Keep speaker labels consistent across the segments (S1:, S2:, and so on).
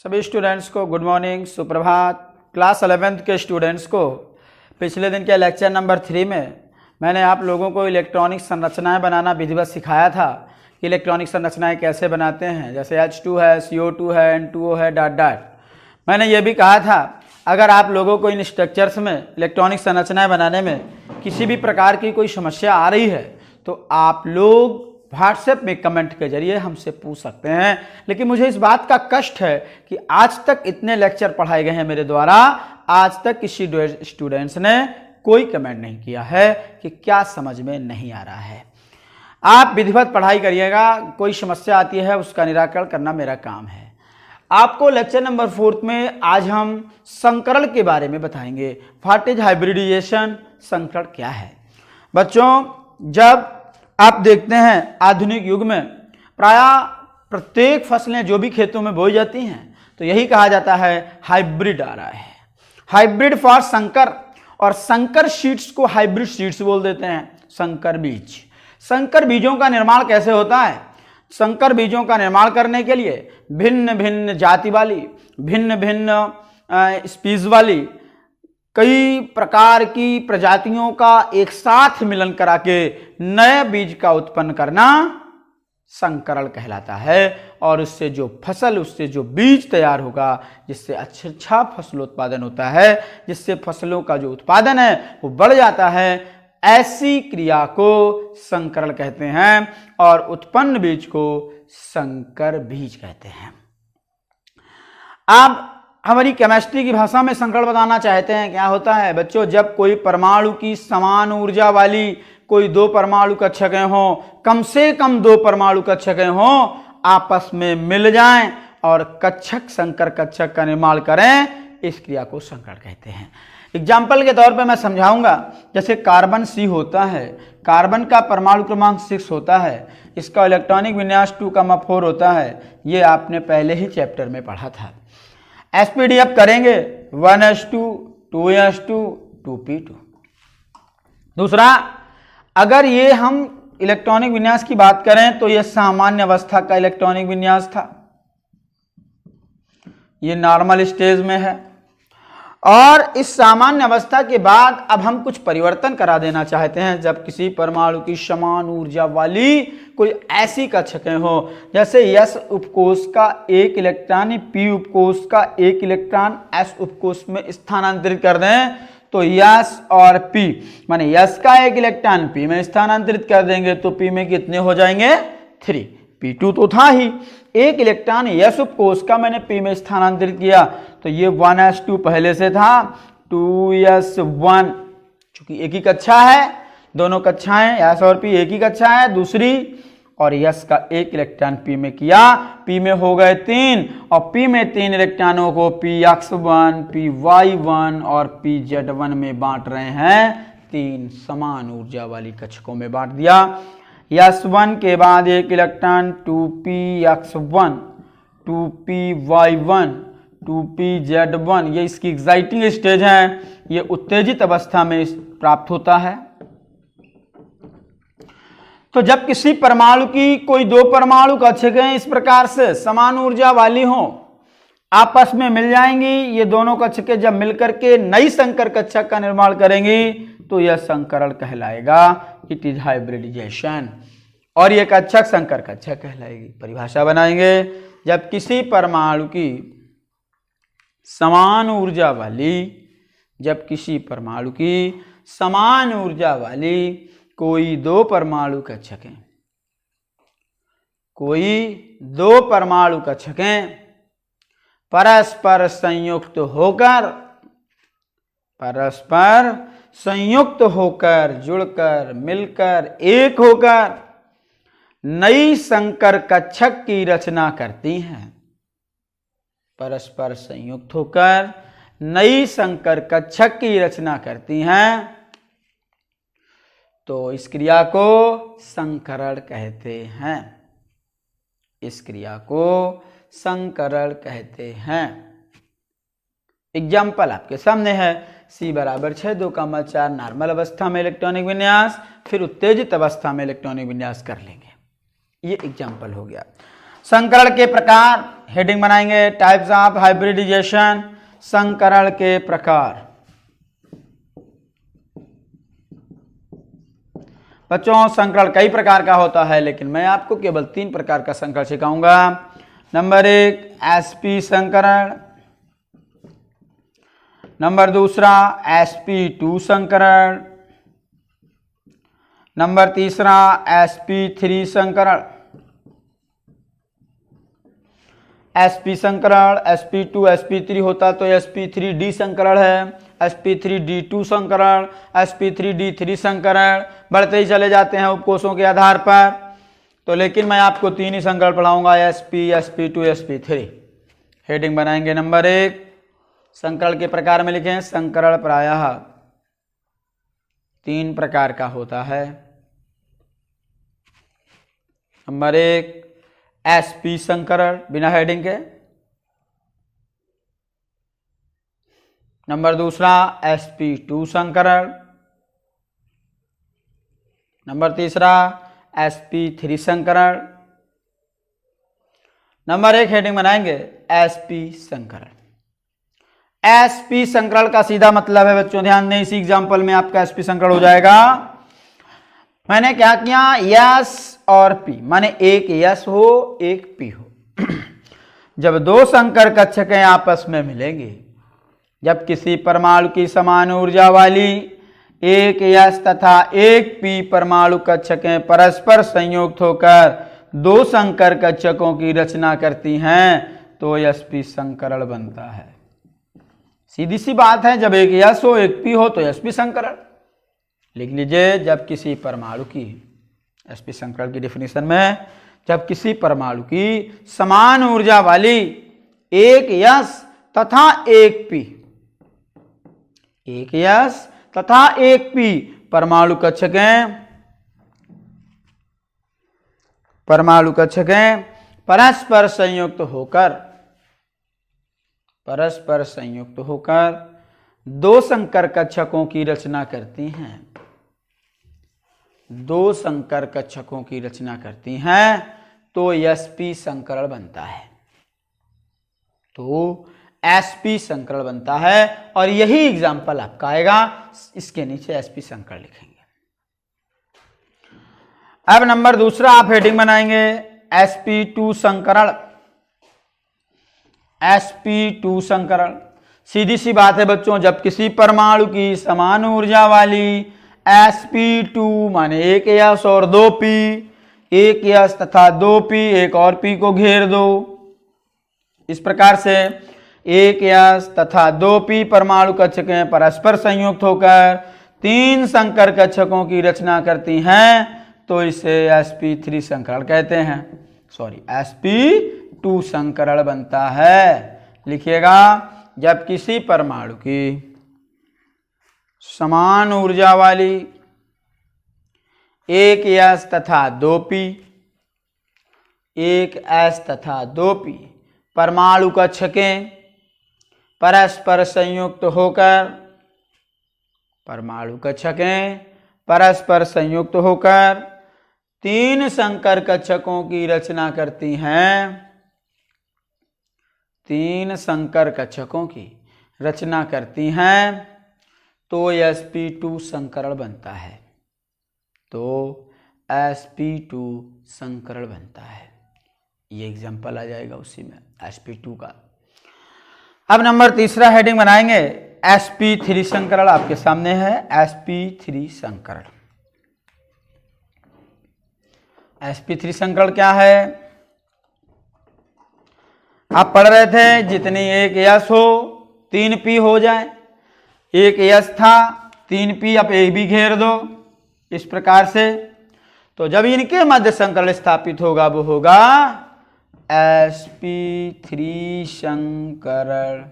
S1: सभी स्टूडेंट्स को good morning, सुप्रभात। क्लास 11th के स्टूडेंट्स को पिछले दिन के लेक्चर नंबर 3 में मैंने आप लोगों को इलेक्ट्रॉनिक संरचनाएं बनाना विधिवत सिखाया था कि इलेक्ट्रॉनिक संरचनाएं कैसे बनाते हैं। जैसे H2 है, CO2 है, N2O है, डॉट डॉट। मैंने ये भी कहा था अगर आप लोगों को इन स्ट्रक्चर्स में इलेक्ट्रॉनिक संरचनाएं बनाने में किसी भी प्रकार की कोई समस्या आ रही है तो आप लोग व्हाट्सएप में कमेंट के जरिए हमसे पूछ सकते हैं। लेकिन मुझे इस बात का कष्ट है कि आज तक इतने लेक्चर पढ़ाए गए हैं मेरे द्वारा, आज तक किसी स्टूडेंट्स ने कोई कमेंट नहीं किया है कि क्या समझ में नहीं आ रहा है। आप विधिवत पढ़ाई करिएगा, कोई समस्या आती है उसका निराकरण करना मेरा काम है। आपको लेक्चर नंबर 4 में आज हम संकरण के बारे में बताएंगे। व्हाट इज हाइब्रिडाइजेशन, संकरण क्या है। बच्चों, जब आप देखते हैं आधुनिक युग में प्रायः प्रत्येक फसलें जो भी खेतों में बोई जाती हैं तो यही कहा जाता है हाइब्रिड आ रहा है। हाइब्रिड फॉर संकर, और संकर सीड्स को हाइब्रिड सीड्स बोल देते हैं। संकर बीज, संकर बीजों का निर्माण कैसे होता है। संकर बीजों का निर्माण करने के लिए भिन्न भिन्न जाति वाली, भिन्न भिन्न स्पीज वाली कई प्रकार की प्रजातियों का एक साथ मिलन करा के नए बीज का उत्पन्न करना संकरण कहलाता है। और उससे जो फसल, उससे जो बीज तैयार होगा, जिससे अच्छा फसल उत्पादन होता है, जिससे फसलों का जो उत्पादन है वो बढ़ जाता है, ऐसी क्रिया को संकरण कहते हैं। और उत्पन्न बीज को संकर बीज कहते हैं। आप हमारी केमिस्ट्री की भाषा में संकरण बताना चाहते हैं। क्या होता है बच्चों, जब कोई परमाणु की समान ऊर्जा वाली कोई दो परमाणु कक्षकें हों, कम से कम दो परमाणु कक्षकें हों, आपस में मिल जाएं और कक्षक संकर कक्षक का निर्माण करें, इस क्रिया को संकरण कहते हैं। एग्जाम्पल के तौर पे मैं समझाऊंगा। जैसे कार्बन C होता है, कार्बन का परमाणु क्रमांक 6 होता है, इसका इलेक्ट्रॉनिक विन्यास 2,4 होता है। ये आपने पहले ही चैप्टर में पढ़ा था। SPDF करेंगे 1s2 2s2 2p2। दूसरा, अगर ये हम इलेक्ट्रॉनिक विन्यास की बात करें तो यह सामान्य अवस्था का इलेक्ट्रॉनिक विन्यास था, ये नॉर्मल स्टेज में है। और इस सामान्य अवस्था के बाद अब हम कुछ परिवर्तन करा देना चाहते हैं। जब किसी परमाणु की समान ऊर्जा वाली कोई ऐसी कक्षकें हो, जैसे S उपकोष का एक इलेक्ट्रॉन P उपकोष का एक इलेक्ट्रॉन S उपकोष में स्थानांतरित कर दें तो S और P, माने S का एक इलेक्ट्रॉन P में स्थानांतरित कर देंगे तो P में कितने हो जाएंगे 3। P2 तो था ही, एक इलेक्ट्रॉन S उपकोष का मैंने P में स्थानांतरित किया तो ये 1s2 पहले से था 2s1, चूंकि एक ही कक्षा है, दोनों कक्षाएं S और P एक ही कक्षा है। दूसरी, और S का एक इलेक्ट्रॉन P में किया, P में हो गए 3 और P में 3 इलेक्ट्रॉनों को Px1 Py1 और Pz1 में बांट रहे हैं। 3 समान ऊर्जा वाली कक्षकों में बांट दिया। S1 के बाद एक इलेक्ट्रॉन 2Px1 2Py1 2Pz1, ये इसकी एक्साइटिंग स्टेज है, ये उत्तेजित अवस्था में प्राप्त होता है। तो जब किसी परमाणु की कोई दो परमाणु कक्षकें इस प्रकार से समान ऊर्जा वाली हों, आपस में मिल जाएंगी, ये दोनों कक्षकें जब मिलकर के नई संकर कक्षक का निर्माण करेंगी तो यह संकरण कहलाएगा। It is hybridisation. और यह कक्षक संकर कक्षक कहलाएगी। परिभाषा बनाएंगे, जब किसी परमाणु की समान ऊर्जा वाली, जब किसी परमाणु की समान ऊर्जा वाली कोई दो परमाणु कक्षकें, कोई दो परमाणु कक्षकें परस्पर संयुक्त होकर, परस्पर संयुक्त होकर, जुड़कर, मिलकर, एक होकर नई संकर कक्षक की रचना करती हैं। परस्पर संयुक्त होकर नई संकर कक्षक की रचना करती हैं तो इस क्रिया को संकरण कहते हैं। इस क्रिया को संकरण कहते हैं। एग्जाम्पल आपके सामने है। C बराबर 6 2,4 नॉर्मल अवस्था में इलेक्ट्रॉनिक विन्यास, फिर उत्तेजित अवस्था में इलेक्ट्रॉनिक विन्यास कर लेंगे। ये एग्जाम्पल हो गया। संकरण के प्रकार हेडिंग बनाएंगे टाइप्स ऑफ हाइब्रिडाइजेशन, संकरण के प्रकार। बच्चों संकरण कई प्रकार का होता है, लेकिन मैं आपको केवल 3 प्रकार का संकरण सिखाऊंगा। नंबर 1 sp संकरण, नंबर दूसरा sp2 संकरण, नंबर तीसरा sp3 संकरण। sp संकरण sp2 sp3 होता तो sp3d संकरण है, sp3d2 संकरण, sp3d3 संकरण, बढ़ते ही चले जाते हैं उपकोषों के आधार पर। तो लेकिन मैं आपको 3 ही संकरण पढ़ाऊंगा, sp, sp2, sp3। हेडिंग बनाएंगे नंबर 1 संकरण के प्रकार में लिखें संकरण प्रायः 3 प्रकार का होता है। नंबर 1 sp संकरण बिना हेडिंग के, नंबर दूसरा sp2 संकरण, नंबर तीसरा sp3 संकरण। नंबर 1 हेडिंग बनाएंगे sp संकरण। sp संकरण का सीधा मतलब है बच्चों, ध्यान दें, इसी एग्जांपल में आपका sp संकरण हो जाएगा। मैंने क्या किया, यस और p, माने एक यस हो एक p हो। जब 2 संकर कक्षकें आपस में मिलेंगे, जब किसी परमाणु की समान ऊर्जा वाली एक यस तथा एक p परमाणु कक्षकें परस्पर संयुक्त होकर 2 संकर कक्षकों की रचना करती हैं तो sp संकरण बनता है। सीधी सी बात है, जब एक यस हो एक p हो तो sp संकरण। लिख लीजिए, जब किसी परमाणु की sp संकरण की डेफिनेशन में, जब किसी परमाणु की समान ऊर्जा वाली एक यस तथा एक p, एक यस तथा एक p परमाणु कक्षकें परस्पर संयुक्त होकर 2 संकर कक्षकों की रचना करती हैं, 2 संकर कक्षकों की रचना करती हैं तो sp संकरण बनता है, तो sp संकरण बनता है। और यही एग्जाम्पल आपका आएगा, इसके नीचे sp संकरण लिखेंगे। अब नंबर दूसरा आप हेडिंग बनाएंगे sp2 संकरण। sp2 संकरण सीधी सी बात है बच्चों, जब किसी परमाणु की समान ऊर्जा वाली sp2 माने एक यस और 2p, एक यस तथा 2p एक और p को घेर दो। इस प्रकार से एक यस तथा 2p परमाणु कक्षकें परस्पर संयुक्त होकर 3 संकर कक्षकों की रचना करती हैं तो इसे sp3 संकरण कहते हैं, sp2 संकरण बनता है। लिखिएगा, जब किसी परमाणु की समान ऊर्जा वाली एक यस तथा 2p, एक s तथा 2p परमाणु कक्षकें परस्पर संयुक्त होकर 3 संकर कक्षकों की रचना करती हैं, 3 संकर कक्षकों की रचना करती हैं तो sp2 संकरण बनता है, तो sp2 संकरण बनता है। ये एग्जाम्पल आ जाएगा उसी में sp2 का। अब नंबर तीसरा हेडिंग बनाएंगे sp3 संकरण। आपके सामने है sp3 संकरण। sp3 संकरण क्या है, आप पढ़ रहे थे, जितनी एक यस हो 3p हो जाए, एक यस था 3p, अब एक भी घेर दो। इस प्रकार से तो जब इनके मध्य संकरण स्थापित होगा वो होगा sp3 संकरण।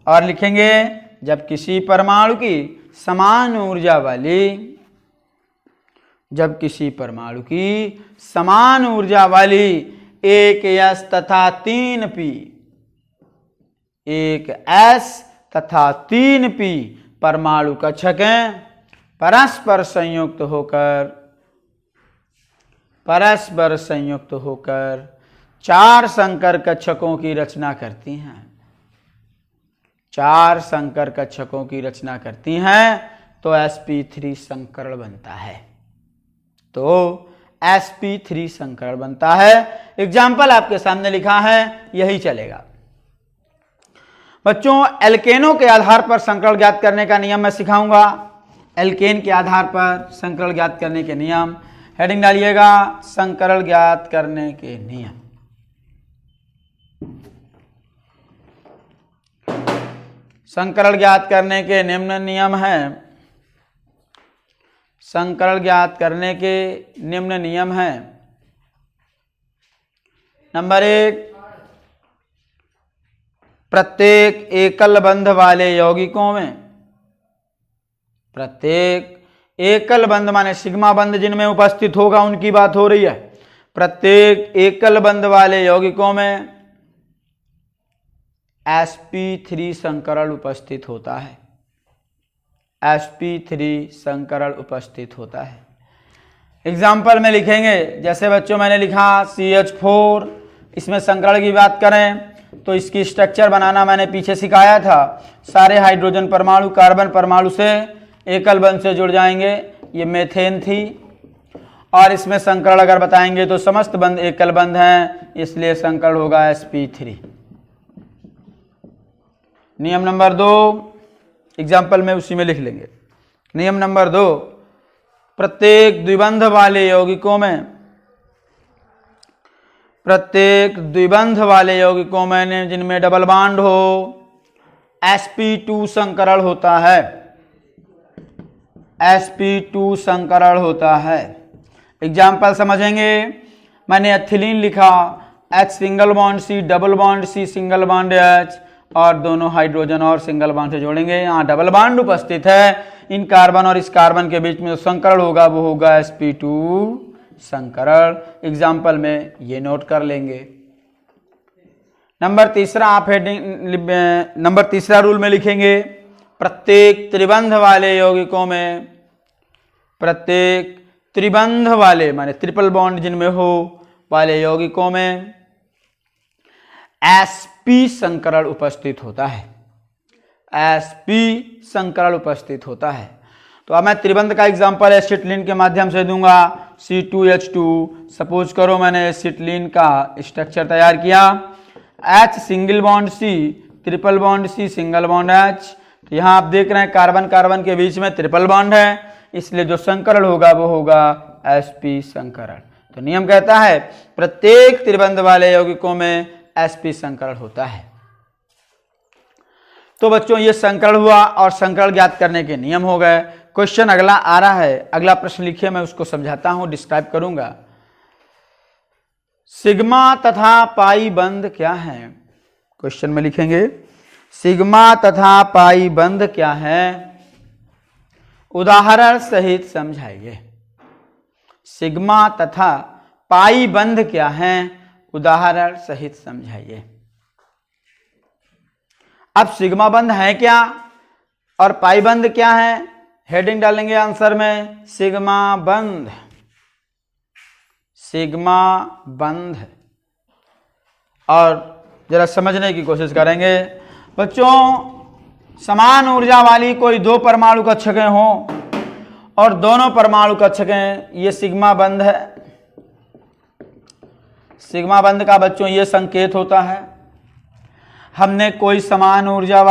S1: और लिखेंगे, जब किसी परमाणु की समान ऊर्जा वाली एक यस तथा 3p, एक s तथा 3p परमाणु कक्षकें परस्पर संयुक्त होकर 4 संकर कक्षकों की रचना करती हैं, 4 संकर कक्षकों की रचना करती हैं, तो sp3 संकरण बनता है, तो sp3 संकरण बनता है। एग्जाम्पल आपके सामने लिखा है, यही चलेगा। बच्चों एल्केनों के आधार पर संकरण ज्ञात करने का नियम मैं सिखाऊंगा। एल्केन के आधार पर संकरण ज्ञात करने के नियम, हेडिंग डालिएगा संकरण ज्ञात करने के नियम। संकरण ज्ञात करने के निम्न नियम हैं, संकरण ज्ञात करने के निम्न नियम हैं। नंबर 1, प्रत्येक एकल बंध वाले यौगिकों में, प्रत्येक एकल बंध माने सिग्मा बंध जिनमें उपस्थित होगा उनकी बात हो रही है, प्रत्येक एकल बंध वाले यौगिकों में sp3 संकरण उपस्थित होता है, sp3 संकरण उपस्थित होता है। एग्जाम्पल में लिखेंगे, जैसे बच्चों मैंने लिखा CH4, इसमें संकरण की बात करें तो इसकी स्ट्रक्चर बनाना मैंने पीछे सिखाया था। सारे हाइड्रोजन परमाणु कार्बन परमाणु से एकल बंध से जुड़ जाएंगे, ये मेथेन थी, और इसमें संकरण अगर बताएंगे तो समस्त बंध एकल बंध हैं, इसलिए संकरण होगा sp3। नियम नंबर 2, एग्जाम्पल में उसी में लिख लेंगे। नियम नंबर 2, प्रत्येक द्विबंध वाले यौगिकों में, प्रत्येक द्विबंध वाले यौगिकों में जिनमें डबल बॉन्ड हो sp2 संकरण होता है, sp2 संकरण होता है। एग्जाम्पल समझेंगे, मैंने एथिलीन लिखा, H single bond C, double bond C, single bond H, और दोनों हाइड्रोजन और सिंगल बॉन्ड से जोड़ेंगे। यहाँ डबल बॉन्ड उपस्थित है, इन कार्बन और इस कार्बन के बीच में जो संकरण होगा वो होगा sp2 संकरण। एग्जाम्पल में ये नोट कर लेंगे। नंबर 3 आप हेडिंग नंबर 3 रूल में लिखेंगे, प्रत्येक त्रिबंध वाले यौगिकों में, प्रत्येक त्रिबंध वाले माने ट्रिपल बॉन्ड जिनमें हो वाले यौगिकों में sp संकरण उपस्थित होता है, sp संकरण उपस्थित होता है। तो अब मैं त्रिबंध का एग्जांपल एसिटिलीन के माध्यम से दूंगा, C2H2। सपोज करो मैंने एसिटिलीन का स्ट्रक्चर तैयार किया, H single bond C, triple bond C, single bond H। तो यहाँ आप देख रहे हैं कार्बन कार्बन के बीच में ट्रिपल बॉन्ड है, इसलिए जो संकरण होगा वो होगा sp संकरण। तो नियम कहता है प्रत्येक त्रिबंध वाले यौगिकों में sp संकरण होता है। तो बच्चों ये संकरण हुआ और संकरण ज्ञात करने के नियम हो गए। क्वेश्चन अगला आ रहा है, अगला प्रश्न लिखिए, मैं उसको समझाता हूं, डिस्क्राइब करूंगा। सिग्मा तथा पाई बंध क्या है? क्वेश्चन में लिखेंगे सिग्मा तथा पाई बंध क्या है, उदाहरण सहित समझाइए। सिग्मा तथा पाई बंध क्या है, उदाहरण सहित समझाइए। अब सिग्मा बंध है क्या और पाई बंध क्या है, हेडिंग डालेंगे आंसर में सिग्मा बंध, सिग्मा बंध, और जरा समझने की कोशिश करेंगे। बच्चों समान ऊर्जा वाली कोई 2 परमाणु कक्षकें हों और दोनों परमाणु कक्षकें, ये सिग्मा बंध है। सिग्मा बंध का बच्चों ये संकेत होता है, हमने कोई समान ऊर्जा